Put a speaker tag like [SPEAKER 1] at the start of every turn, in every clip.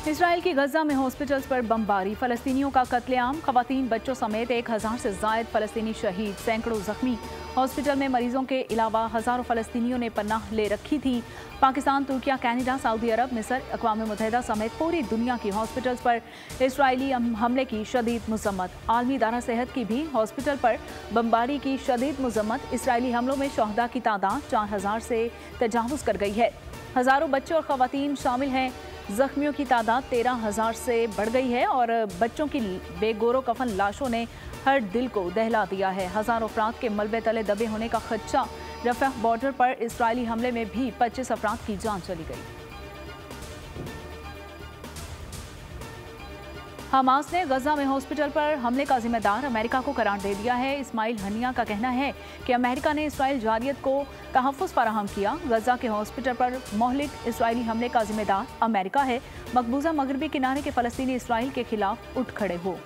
[SPEAKER 1] Israel की गजा में hospitals पर बमबारी, फलस्तीनियों का कत्लेआम, खवातीन बच्चों समेत 1000 से जायद फलस्तीनी शहीद, सैकड़ों जख्मी। हॉस्पिटल में मरीजों के अलावा हजारों फलस्तीनियों ने पनाह ले रखी थी। पाकिस्तान, तुर्किया, कनाडा, सऊदी अरब, मिस्र, अक़वाम मुत्तहिदा समेत पूरी दुनिया की हॉस्पिटल्स पर इसराइली हमले की शदीद मजम्मत। आलमी इदारा सेहत की भी हॉस्पिटल पर बमबारी की शदीद मजम्मत। इसराइली हमलों में शहदा की तादाद 4000 से तजावुज़ कर गई है। हजारों बच्चे और खवातीन शामिल हैं। जख्मियों की तादाद 13000 से बढ़ गई है और बच्चों की बेगोरो कफन लाशों ने हर दिल को दहला दिया है। हजारों अफराद के मलबे तले दबे होने का खदशा। रफ़ह बॉर्डर पर इसराइली हमले में भी 25 अफराद की जान चली गई। हमास ने गजा में हॉस्पिटल पर हमले का जिम्मेदार अमेरिका को करार दे दिया है। इस्माइल हनिया का कहना है कि अमेरिका ने इसराइल जारियत को तहफ़्फ़ुज़ फराहम किया। गजा के हॉस्पिटल पर मोहलिक इसराइली हमले का जिम्मेदार अमेरिका है। मकबूजा मगरबी किनारे के फ़लस्तीनी इसराइल के खिलाफ उठ खड़े हो।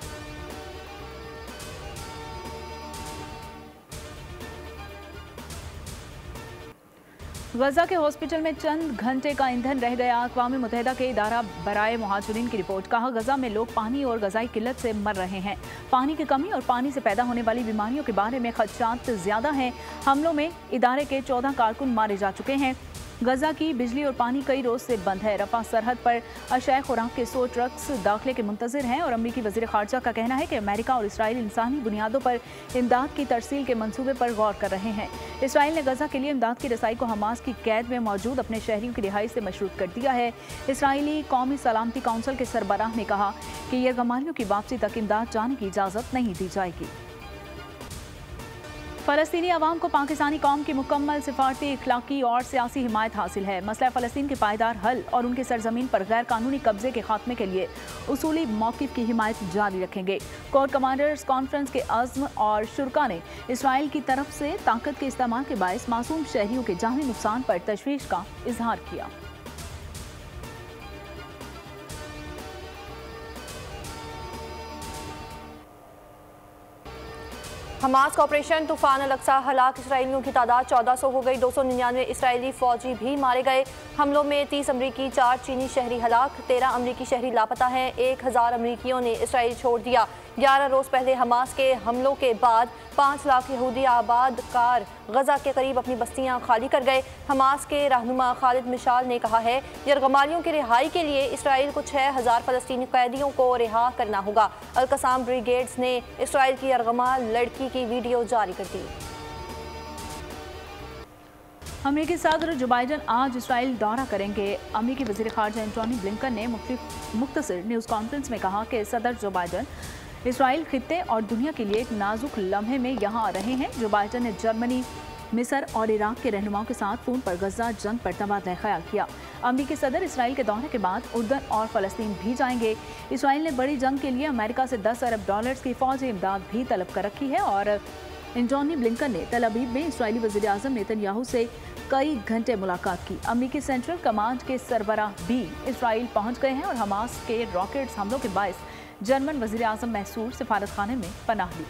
[SPEAKER 1] गजा के हॉस्पिटल में चंद घंटे का ईंधन रह गया। अक़वाम मुत्तहिदा के इदारा बराए मुहाजिरीन की रिपोर्ट। कहा, गजा में लोग पानी और गजाई किल्लत से मर रहे हैं। पानी की कमी और पानी से पैदा होने वाली बीमारियों के बारे में खदशात ज़्यादा हैं। हमलों में इदारे के 14 कारकुन मारे जा चुके हैं। गजा की बिजली और पानी कई रोज से बंद है। रफा सरहद पर अशय खुराक के 100 ट्रक्स दाखिले के मुंतज़िर हैं और अमरीकी वज़ीर ख़ारजा का कहना है कि अमेरिका और इसराइल इंसानी बुनियादों पर इमदाद की तरसील के मंसूबे पर गौर कर रहे हैं। इसराइल ने गजा के लिए इमदाद की रसाई को हमास की कैद में मौजूद अपने शहरियों की रिहाई से मशरूत कर दिया है। इसराइली कौमी सलामती काउंसिल के सरबराह ने कहा कि यरगमालियों की वापसी तक इमदाद जाने की इजाज़त नहीं दी जाएगी। फ़लस्तीनी अवाम को पाकिस्तानी कौम की मुकम्मल सिफारती, इखलाकी और सियासी हिमायत हासिल है। मसला फ़लस्तीन के पायदार हल और उनकी सरजमीन पर गैर कानूनी कब्जे के खात्मे के लिए उसूली मौक़िफ़ की हिमायत जारी रखेंगे। कोर कमांडर्स कॉन्फ्रेंस के अज़्म और शुरका ने इसराइल की तरफ से ताकत के इस्तेमाल के बायस मासूम शहरियों के जानी नुकसान पर तशवीश का इजहार किया।
[SPEAKER 2] हमास का ऑपरेशन तूफान अल-अक्सा, हलाक इसराइलियों की तादाद 1400 हो गई। 299 इसराइली फौजी भी मारे गए। हमलों में 30 अमरीकी, 4 चीनी शहरी हलाक, 13 अमरीकी शहरी लापता हैं। 1000 अमरीकियों ने इसराइल छोड़ दिया। 11 रोज़ पहले हमास के हमलों के बाद 5 लाख यहूदी आबादकार गजा के करीब अपनी बस्तियां खाली कर गए। हमास के रहनुमा खालिद मिशाल ने कहा है, यरगमालियों की रिहाई के लिए इसराइल को 6000 फ़लस्तीनी कैदियों को रिहा करना होगा। अल-कसाम ब्रिगेड्स ने इसराइल की यरगमाल लड़की की वीडियो जारी कर दी।
[SPEAKER 1] अमेरिकी सदर जो बाइडन आज इसराइल दौरा करेंगे। अमेरिकी वज़ीर ख़ारजा एंटोनी ब्लिंकन ने मुख्तसर न्यूज़ कॉन्फ्रेंस में कहा कि सदर जो बाइडन इसराइल खित्ते और दुनिया के लिए एक नाजुक लम्हे में यहाँ आ रहे हैं। जो बाइडन ने जर्मनी, मिस्र और इराक के रहनुमाओं के साथ फ़ोन पर गजा जंग पर तबादला ख्याल किया। अमेरिकी सदर इसराइल के दौरे के बाद उर्दन और फ़लस्तीन भी जाएंगे। इसराइल ने बड़ी जंग के लिए अमेरिका से $10 अरब की फ़ौजी इमदाद भी तलब कर रखी है और एंटोनी ब्लिंकन ने तल अवीव में इसराइली वज़ीर आज़म नेतन्याहू से कई घंटे मुलाकात की। अमेरिकी सेंट्रल कमांड के सरबराह भी इसराइल पहुंच गए हैं और हमास के रॉकेट्स हमलों के बायस जर्मन वज़ीर आज़म मैसूर सिफारत खाने में पनाह ली।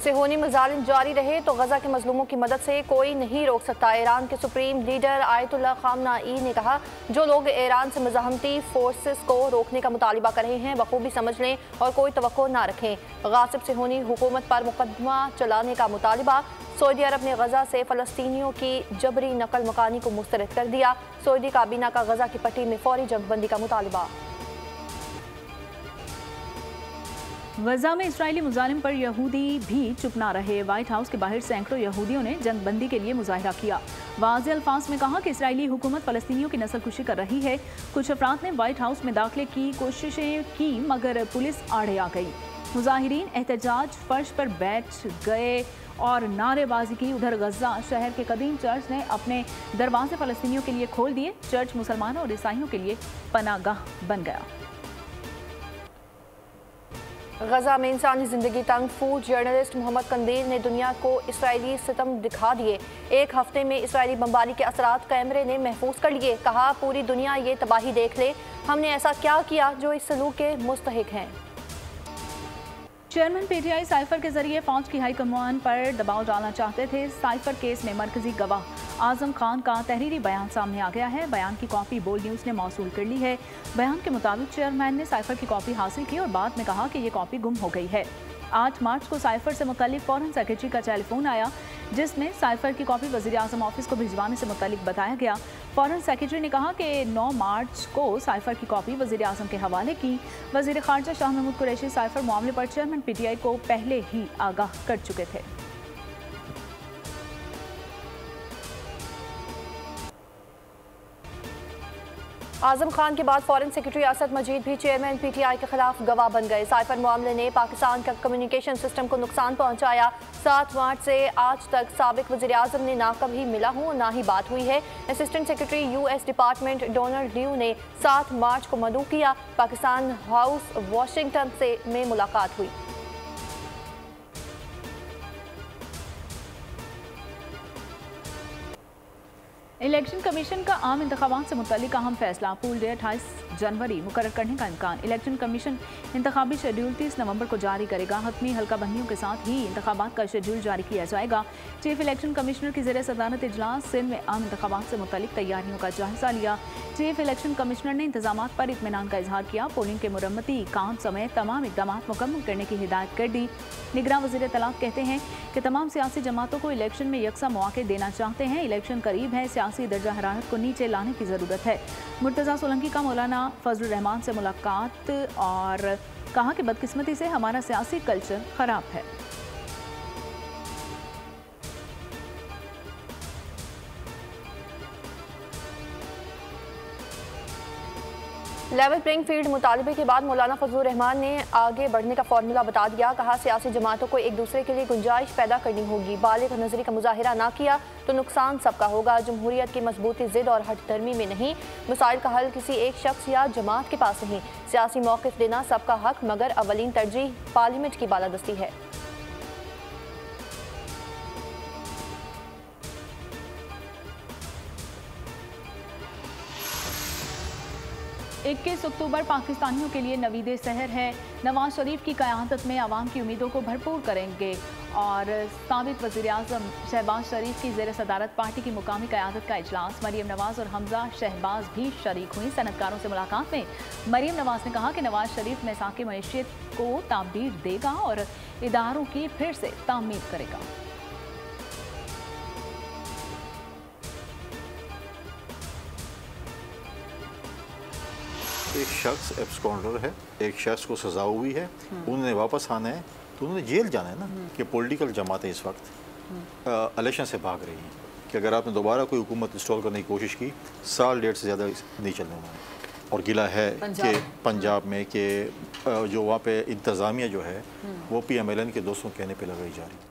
[SPEAKER 2] सेहोनी मजालिम जारी रहे तो गजा के मजलूमों की मदद से कोई नहीं रोक सकता। ईरान के सुप्रीम लीडर आयतुल्लाह खामनाई ने कहा, जो लोग ईरान से मज़ाहमती फोर्सेस को रोकने का मुतालिबा कर रहे हैं बखूबी समझ लें और कोई तवक्को ना रखें। गासिब सेहोनी हुकूमत पर मुकदमा चलाने का मुतालिबा। सऊदी अरब ने गजा से फ़लस्तीनियों की जबरी नकल मकानी को मुस्तरद कर दिया। सऊदी काबीना का गजा की पट्टी में फौरी जंगबंदी का मुतालिबा।
[SPEAKER 1] गजा में इसराइली मुजालिम पर यहूदी भी चुप ना रहे। व्हाइट हाउस के बाहर सैकड़ों यहूदियों ने जंगबंदी के लिए मुजाहिरा किया। वाज़े अल्फाज में कहा कि इसराइली हुकूमत फ़लस्तीनियों की नस्लकुशी कर रही है। कुछ अफराद ने व्हाइट हाउस में दाखिले की कोशिशें की मगर पुलिस आड़े आ गई। मुजाहिरीन एहतजाज फर्श पर बैठ गए और नारेबाजी की। उधर गजा शहर के कदीम चर्च ने अपने दरवाजे फ़लस्तीनियों के लिए खोल दिए। चर्च मुसलमानों और ईसाइयों के लिए पनागाह बन गया।
[SPEAKER 2] गजा में इंसानी ज़िंदगी तंग। फूड जर्नलिस्ट मोहम्मद कंदील ने दुनिया को इसराइली सितम दिखा दिए। एक हफ्ते में इसराइली बमबारी के असरात कैमरे ने महफूज कर लिए। कहा, पूरी दुनिया ये तबाही देख ले, हमने ऐसा क्या किया जो इस सलूक के मुस्तहिक हैं।
[SPEAKER 1] चेयरमैन पीटीआई साइफर के जरिए फौज की हाई कमान पर दबाव डालना चाहते थे। साइफर केस में मरकजी गवाह आजम खान का तहरीरी बयान सामने आ गया है। बयान की कॉपी बोल्ड न्यूज़ ने मौसूल कर ली है। बयान के मुताबिक चेयरमैन ने साइफर की कॉपी हासिल की और बाद में कहा कि ये कॉपी गुम हो गई है। 8 मार्च को साइफर से मुतालिक फॉरेन सेक्रेटरी का टेलीफोन आया, जिसमें साइफर की कॉपी वज़ीर आज़म ऑफिस को भिजवाने से मुतालिक बताया गया। फॉरेन सेक्रेटरी ने कहा कि 9 मार्च को साइफर की कॉपी वज़ीर आज़म के हवाले की। वज़ीर ख़ारजा शाह महमूद कुरैशी साइफर मामले पर चेयरमैन PTI को पहले ही आगाह कर चुके थे।
[SPEAKER 2] आजम खान के बाद फॉरेन सेक्रेटरी असद मजीद भी चेयरमैन PTI के खिलाफ गवाह बन गए। साइफर मामले ने पाकिस्तान का कम्युनिकेशन सिस्टम को नुकसान पहुंचाया। 7 मार्च से आज तक साबिक वज़ीर आज़म ने ना कभी मिला हूँ ना ही बात हुई है। Assistant secretary US department Donald Lu ने 7 मार्च को मदऊ किया। पाकिस्तान हाउस वाशिंगटन में मुलाकात हुई।
[SPEAKER 1] इलेक्शन कमीशन का आम इंतखाबात से मुतालिक अहम फैसला, पूल डे 28 जनवरी मुकर्रर करने का इम्कान। इलेक्शन कमीशन इंतखाबी शेड्यूल 30 नवंबर को जारी करेगा। हतमी हल्का बंदियों के साथ ही इंतखाबात का शेड्यूल जारी किया जाएगा। चीफ इलेक्शन कमिश्नर की ज़ेर सदारत इजलास सिंध में आम इंतखाबात से मुतालिक तैयारियों का जायजा लिया। चीफ इलेक्शन कमिश्नर ने इंतजामात पर इत्मीनान का इजहार किया। पोलिंग के मुरम्मती काम समेत तमाम इकदाम मुकम्मल करने की हिदायत कर दी। निगरान वज़ीर तलाक़ कहते हैं कि तमाम सियासी जमातों को इलेक्शन में यकसा मौके देना चाहते हैं। इलेक्शन करीब है, सियासी दर्जा हरारत को नीचे लाने की ज़रूरत है। मुर्तज़ा सोलंकी का मौलाना फजलुर रहमान से मुलाकात और कहा कि बदकिस्मती से हमारा सियासी कल्चर ख़राब है।
[SPEAKER 2] लेवल प्लेइंग फील्ड मुतालबे के बाद मौलाना फजलुर रहमान ने आगे बढ़ने का फार्मूला बता दिया। कहा सियासी जमातों को एक दूसरे के लिए गुंजाइश पैदा करनी होगी। बालिग नजरी का मुजाहिरा ना किया तो नुकसान सबका होगा। जमहूरियत की मजबूती जिद और हट धर्मी में नहीं, मसाइल का हल किसी एक शख्स या जमात के पास नहीं। सियासी मौक़िफ़ देना सबका हक, मगर अवलीन तरजीह पार्लियामेंट की बालादस्ती है।
[SPEAKER 1] 21 अक्टूबर पाकिस्तानियों के लिए नवीद सहर है। नवाज शरीफ की क़यादत में आवाम की उम्मीदों को भरपूर करेंगे और साबिक़ वज़ीर आज़म शहबाज शरीफ की ज़ेर सदारत पार्टी की मुकामी क़यादत का इजलास। मरीम नवाज और हमजा शहबाज भी शरीक हुई। सनतकारों से मुलाकात में मरीम नवाज ने कहा कि नवाज शरीफ मैसाक़ मईशत को ताबदील देगा और इदारों की फिर से तामीर करेगा।
[SPEAKER 3] एक शख्स एब्सकॉन्डर है, एक शख्स को सजा हुई है, उन्होंने वापस आना है तो उन्होंने जेल जाना है ना। कि पॉलिटिकल जमातें इस वक्त इलेक्शन से भाग रही हैं कि अगर आपने दोबारा कोई हुकूमत इंस्टॉल करने की कोशिश की, साल डेढ़ से ज़्यादा नहीं चलने वाला। और गिला है कि पंजाब में कि जो वहाँ पे इंतज़ामिया जो है वो PMLN के दोस्तों कहने पे लगाई जा रही है।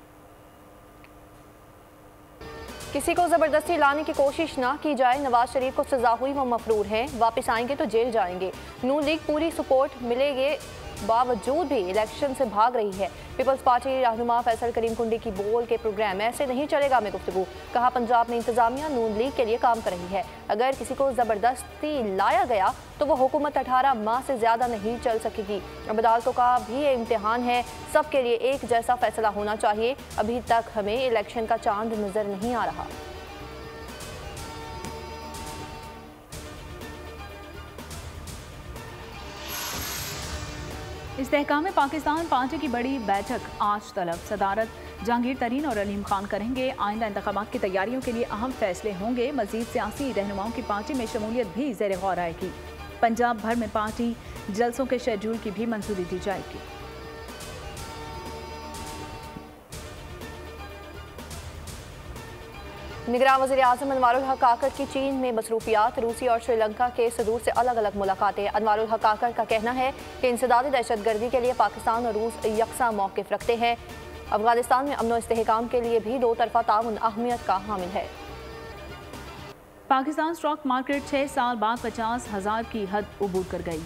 [SPEAKER 2] किसी को ज़बरदस्ती लाने की कोशिश ना की जाए। नवाज शरीफ को सजा हुई, वो मफरूर हैं, वापस आएंगे तो जेल जाएंगे। नून लीग पूरी सपोर्ट मिलेगी बावजूद भी इलेक्शन से भाग रही है। पीपल्स पार्टी रहनुमा फैसल करीम कुंडी की बोल के प्रोग्राम ऐसे नहीं चलेगा में गुफ्तगू। कहा पंजाब में इंतजामिया नून लीग के लिए काम कर रही है। अगर किसी को ज़बरदस्ती लाया गया तो वह हुकूमत 18 माह से ज़्यादा नहीं चल सकेगी। अब अदालतों का भी ये इम्तिहान है, सबके लिए एक जैसा फैसला होना चाहिए। अभी तक हमें इलेक्शन का चांद नज़र नहीं आ रहा।
[SPEAKER 1] इस्तेहकाम पाकिस्तान पार्टी की बड़ी बैठक आज तलब। सदारत जहांगीर तरीन और अलीम खान करेंगे। आइंदा इंतखाबात की तैयारियों के लिए अहम फैसले होंगे। मजीद सियासी रहनुमाओं की पार्टी में शमूलियत भी ज़ेर गौर आएगी। पंजाब भर में पार्टी जलसों के शेड्यूल की भी मंजूरी दी जाएगी।
[SPEAKER 2] निगरान वज़ीर आज़म अनवारुल हक काकड़ की चीन में मसरूफियात। रूसी और श्रीलंका के सदूर से अलग अलग मुलाकातें। अनवारुल हक काकड़ का कहना है कि इंसदादी दहशतगर्दी के लिए पाकिस्तान और रूस यकसा मौक़िफ़ रखते हैं। अफगानिस्तान में अमन व इस्तेहकाम के लिए भी दो तरफ़ा ताउन अहमियत का हामिल है।
[SPEAKER 1] पाकिस्तान स्टॉक मार्केट 6 साल बाद 50,000 की हद अबूर कर गई।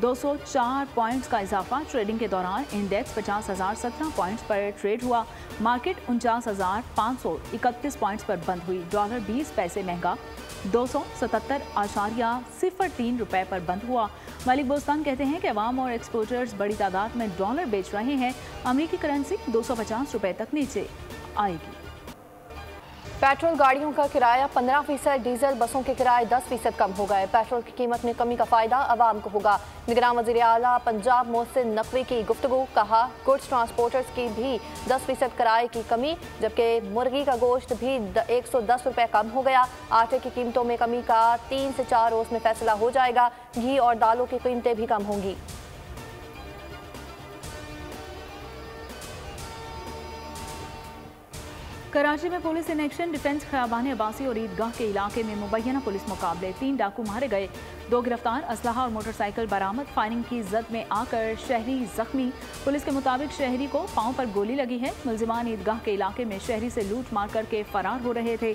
[SPEAKER 1] 204 पॉइंट्स का इजाफा। ट्रेडिंग के दौरान इंडेक्स 50,017 पॉइंट्स पर ट्रेड हुआ। मार्केट 49,531 पॉइंट्स पर बंद हुई। डॉलर 20 पैसे महंगा 277.03 रुपए पर बंद हुआ। मालिक बोस्तान कहते हैं कि अवाम और एक्सपोर्टर्स बड़ी तादाद में डॉलर बेच रहे हैं। अमेरिकी करेंसी 250 रुपए तक नीचे आएगी।
[SPEAKER 2] पेट्रोल गाड़ियों का किराया 15%, डीजल बसों के किराए 10% कम हो गए। पेट्रोल की कीमत में कमी का फायदा अवाम को होगा। निगरान वज़ीर आला पंजाब मोहसिन नकवी की गुफ्तगू, कहा गुड्स ट्रांसपोर्टर्स की भी 10% किराए की कमी, जबकि मुर्गी का गोश्त भी 110 रुपये कम हो गया। आटे की कीमतों में कमी का 3 से 4 रोज़ में फैसला हो जाएगा। घी और दालों की कीमतें भी कम होंगी।
[SPEAKER 1] कराची में police in action, defence Khayaban Abbasi और ईदगाह के इलाके में मुबैना पुलिस मुकाबले, 3 डाकू मारे गए, 2 गिरफ्तार, असलहा और मोटरसाइकिल बरामद। फायरिंग की जद में आकर शहरी जख्मी। पुलिस के मुताबिक शहरी को पांव पर गोली लगी है। मुलजिमान ईदगाह के इलाके में शहरी से लूट मार करके फरार हो रहे थे।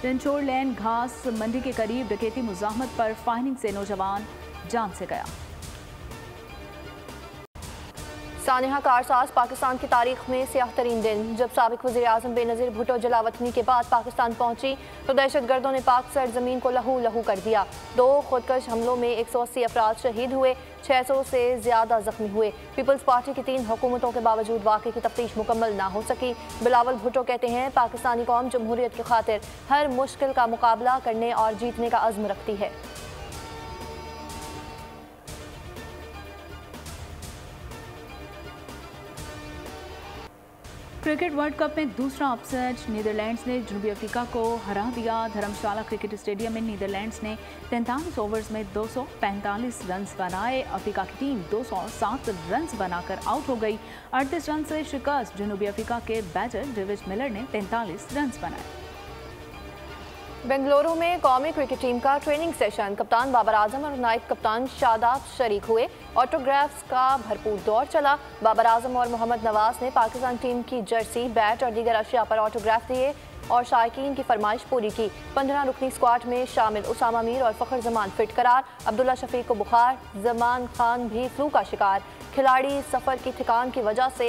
[SPEAKER 1] रंचोड़ लैन घास मंडी के करीब डकैती मुजाहमत पर फायरिंग से नौजवान जान से गया।
[SPEAKER 2] सानिहा कारसाज, पाकिस्तान की तारीख में स्याह तरीन दिन। जब साबिक वज़ीर आज़म बेनज़ीर भुट्टो जलावतनी के बाद पाकिस्तान पहुंची तो दहशतगर्दों ने पाक सरजमीन को लहू लहू कर दिया। 2 खुदकश हमलों में 180 अफराद शहीद हुए, 600 से ज़्यादा जख्मी हुए। पीपल्स पार्टी की 3 हुकूमतों के बावजूद वाक़े की तफ्तीश मुकम्मल ना हो सकी। बिलावल भुट्टो कहते हैं, पाकिस्तानी कौम जमहूरियत की खातिर हर मुश्किल का मुकाबला करने और जीतने का अज़्म रखती है।
[SPEAKER 1] क्रिकेट वर्ल्ड कप में दूसरा अपसेट, नीदरलैंड्स ने जनूबी अफ्रीका को हरा दिया। धर्मशाला क्रिकेट स्टेडियम में नीदरलैंड्स ने 43 ओवर्स में 245 रन बनाए। अफ्रीका की टीम 207 रन बनाकर आउट हो गई। 38 रन से शिकस्त जनूबी अफ्रीका के बैटर डेविड मिलर ने 43 रन बनाए।
[SPEAKER 2] बेंगलुरु में कौमी क्रिकेट टीम का ट्रेनिंग सेशन, कप्तान बाबर आजम और नायब कप्तान शादाब शरीक हुए। ऑटोग्राफ्स का भरपूर दौर चला। बाबर आजम और मोहम्मद नवाज ने पाकिस्तान टीम की जर्सी, बैट और दीगर अशिया पर ऑटोग्राफ दिए और शायकीन की फरमाइश पूरी की। 15 रुकनी स्क्वाड में शामिल उसामा मीर और फ़खर जमान फिट करार। अब्दुल्ला शफीक को बुखार, जमान खान भी फ्लू का शिकार। खिलाड़ी सफ़र की थकान की वजह से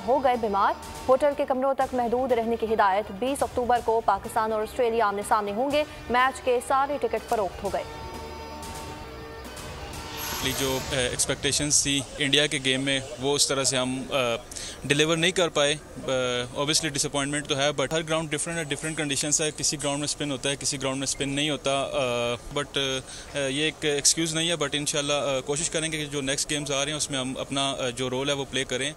[SPEAKER 2] हो गए बीमार। होटल के कमरों तक महदूद रहने की हिदायत। 20 अक्टूबर को पाकिस्तान और ऑस्ट्रेलिया आमने सामने होंगे। मैच के सारे टिकट फरोख्त हो गए।
[SPEAKER 4] जो एक्सपेक्टेशंस थी इंडिया के गेम में वो उस तरह से हम डिलीवर नहीं कर पाए। ऑब्वियसली डिसअपॉइंटमेंट तो है, बट हर ग्राउंड डिफरेंट है, डिफरेंट कंडीशंस है। किसी ग्राउंड में स्पिन होता है, किसी ग्राउंड में स्पिन नहीं होता। बट ये एक एक्सक्यूज़ नहीं है, बट इंशाल्लाह कोशिश करेंगे कि जो नेक्स्ट गेम्स आ रहे हैं उसमें हम अपना जो रोल है वो प्ले करें।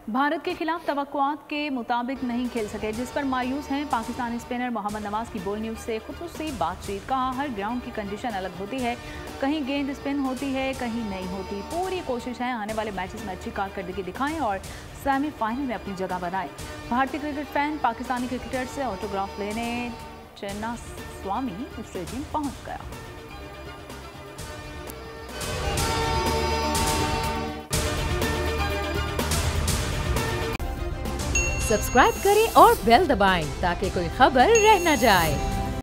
[SPEAKER 1] भारत के खिलाफ तवक्कुआत के मुताबिक नहीं खेल सके, जिस पर मायूस हैं पाकिस्तानी स्पिनर। मोहम्मद नवाज की बोल न्यूज़ से खुसूसी बातचीत, कहा हर ग्राउंड की कंडीशन अलग होती है, कहीं गेंद स्पिन होती है, कहीं नहीं होती। पूरी कोशिश है आने वाले मैचेस में अच्छी कारकर्दगी दिखाएं और सेमीफाइनल में अपनी जगह बनाएं। भारतीय क्रिकेट फैन पाकिस्तानी क्रिकेटर से ऑटोग्राफ लेने चन्ना स्वामी स्टेडियम पहुँच गया।
[SPEAKER 5] सब्सक्राइब करें और बेल दबाएं ताकि कोई खबर रह न जाए।